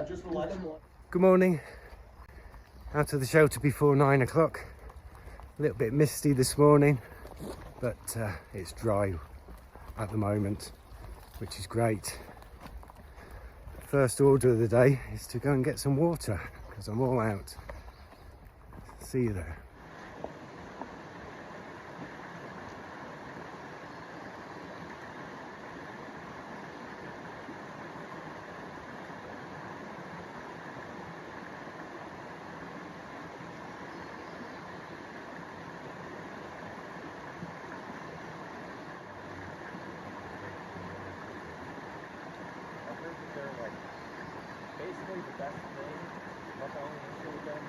just relax. Good morning. Out of the shelter before 9 o'clock. A little bit misty this morning, but it's dry at the moment, which is great. First order of the day is to go and get some water because I'm all out. See you there. Basically the best thing, not the only issue with them.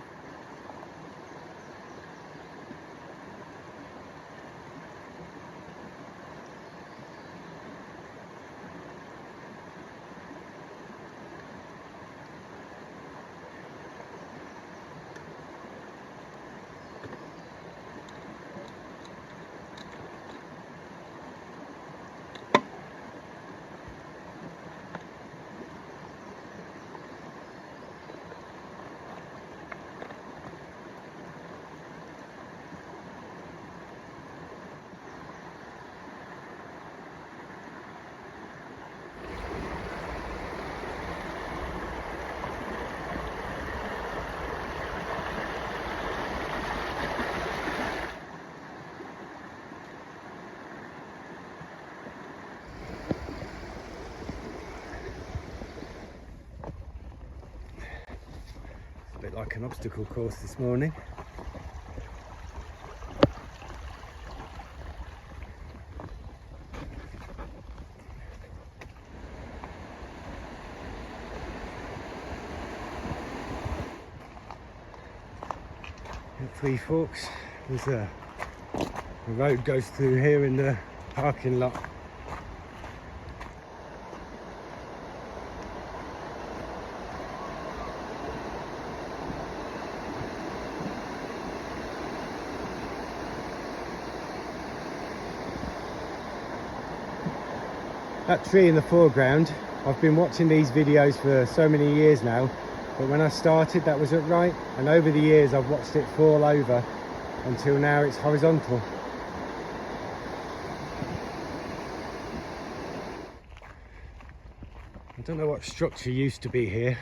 A bit like an obstacle course this morning. At Three Forks, there's a road goes through here in the parking lot. That tree in the foreground, I've been watching these videos for so many years now, but when I started that was upright, and over the years I've watched it fall over until now it's horizontal. I don't know what structure used to be here,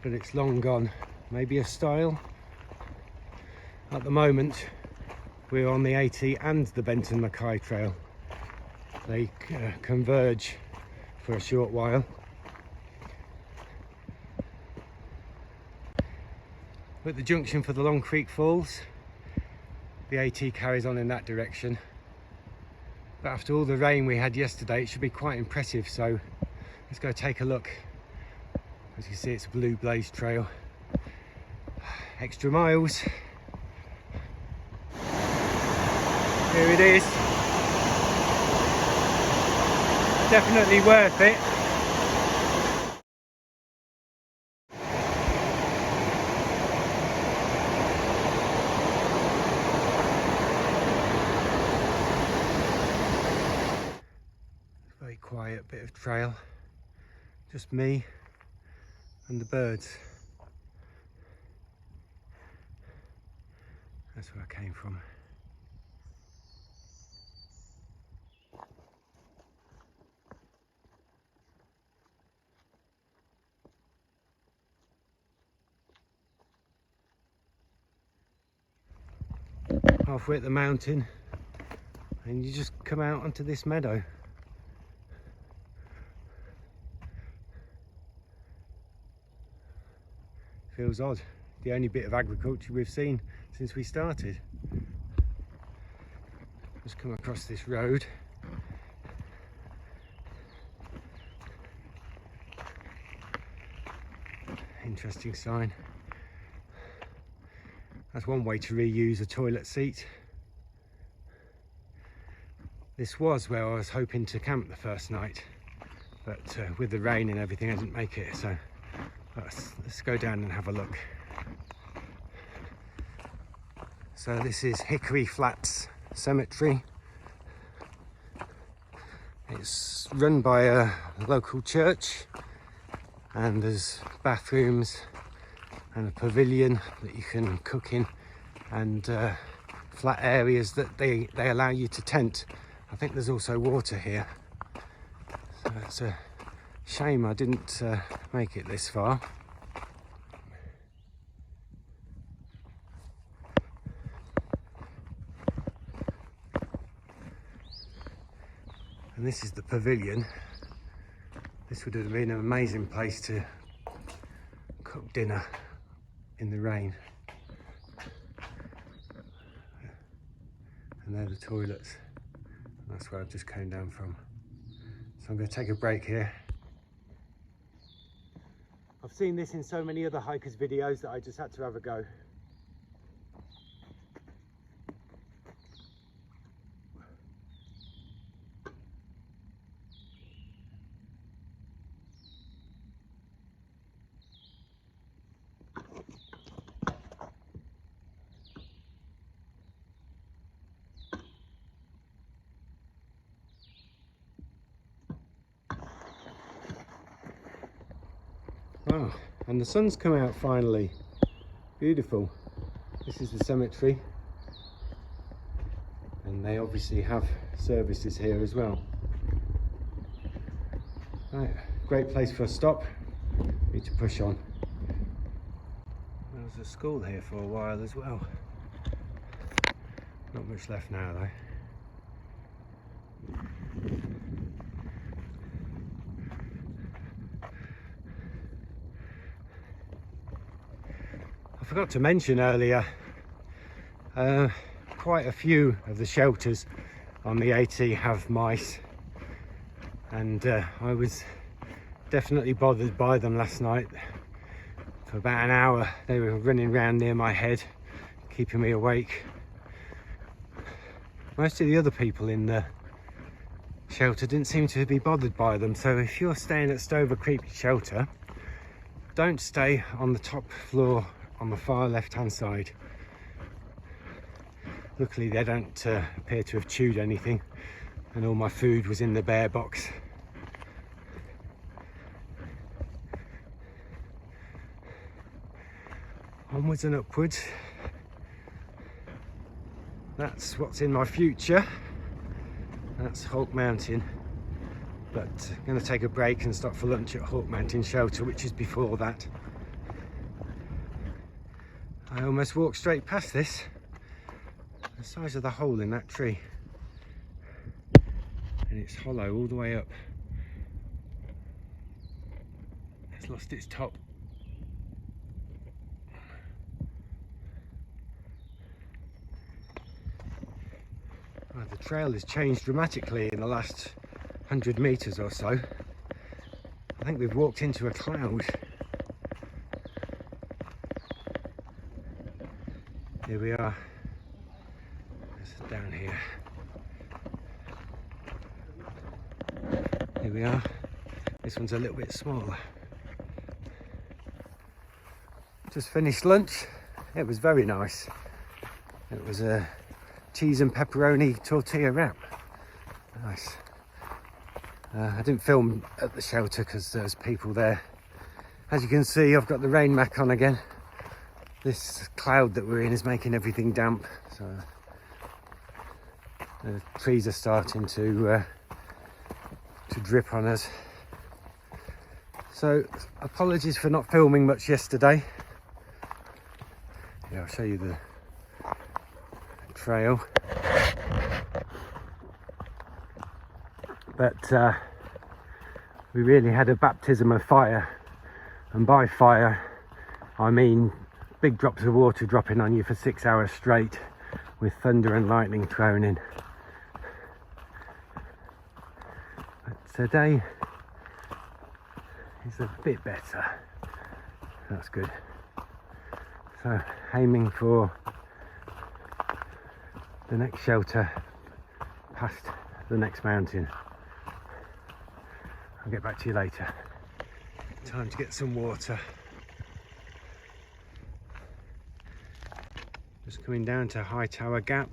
but it's long gone. Maybe a stile? At the moment we're on the AT and the Benton Mackay Trail. They converge for a short while. We're at the junction for the Long Creek Falls. The AT carries on in that direction. But after all the rain we had yesterday, it should be quite impressive, so let's go take a look. As you see, it's a blue blaze trail. Extra miles. Here it is. Definitely worth it. Very quiet bit of trail. Just me and the birds. That's where I came from. Halfway up the mountain and you just come out onto this meadow. Feels odd. The only bit of agriculture we've seen since we started. Just come across this road. Interesting sign. That's one way to reuse a toilet seat. This was where I was hoping to camp the first night, but with the rain and everything I didn't make it, so let's go down and have a look. So this is Hickory Flats Cemetery. It's run by a local church, and there's bathrooms and a pavilion that you can cook in, and flat areas that they allow you to tent. I think there's also water here, so it's a shame I didn't make it this far. And this is the pavilion. This would have been an amazing place to cook dinner in the rain. And they're the toilets. That's where I've just came down from. So I'm going to take a break here. I've seen this in so many other hikers' videos that I just had to have a go. Oh, and the sun's come out finally. Beautiful. This is the cemetery, and they obviously have services here as well. Right, great place for a stop. Need to push on. There was a school here for a while as well. Not much left now though. I forgot to mention earlier, quite a few of the shelters on the AT have mice, and I was definitely bothered by them last night. For about an hour they were running around near my head, keeping me awake. Most of the other people in the shelter didn't seem to be bothered by them, so if you're staying at Stover Creek Shelter, don't stay on the top floor on the far left hand side. Luckily they don't appear to have chewed anything, and all my food was in the bear box. Onwards and upwards. That's what's in my future. That's Hawk Mountain, but I'm going to take a break and stop for lunch at Hawk Mountain Shelter, which is before that. I almost walked straight past this. The size of the hole in that tree, and it's hollow all the way up. It's lost its top. Well, the trail has changed dramatically in the last 100 meters or so. I think we've walked into a cloud. Here we are. It's down here. Here we are. This one's a little bit smaller. Just finished lunch. It was very nice. It was a cheese and pepperoni tortilla wrap. Nice. I didn't film at the shelter because there's people there. As you can see, I've got the rain mac on again. This cloud that we're in is making everything damp, so the trees are starting to drip on us. So apologies for not filming much yesterday. Yeah, I'll show you the trail. But we really had a baptism of fire, and by fire I mean big drops of water dropping on you for 6 hours straight, with thunder and lightning thrown in. But today is a bit better. That's good. So aiming for the next shelter past the next mountain. I'll get back to you later. Time to get some water. Just coming down to High Tower Gap.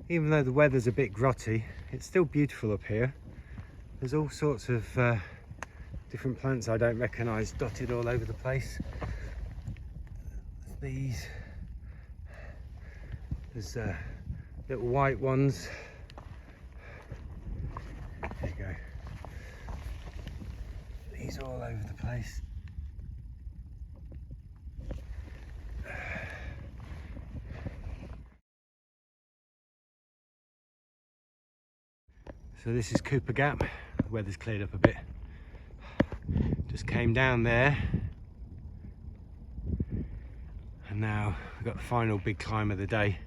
even though the weather's a bit grotty, it's still beautiful up here. There's all sorts of different plants I don't recognise dotted all over the place. These, there's little white ones. There you go. These are all over the place. So this is Cooper Gap. The weather's cleared up a bit. Just came down there, and now we've got the final big climb of the day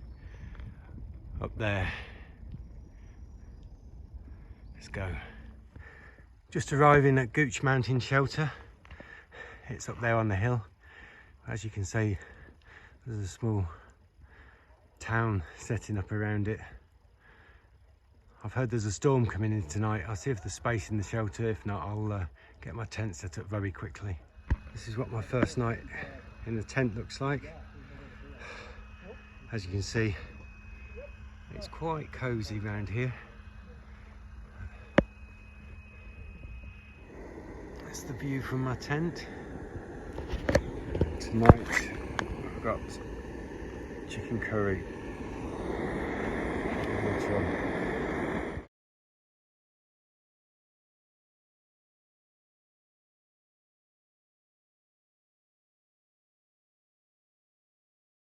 up there. Let's go. Just arriving at Gooch Mountain Shelter. It's up there on the hill. As you can see, there's a small town setting up around it. I've heard there's a storm coming in tonight. I'll see if there's space in the shelter. If not, I'll get my tent set up very quickly. This is what my first night in the tent looks like. As you can see, it's quite cosy around here. That's the view from my tent. Tonight, I've got chicken curry.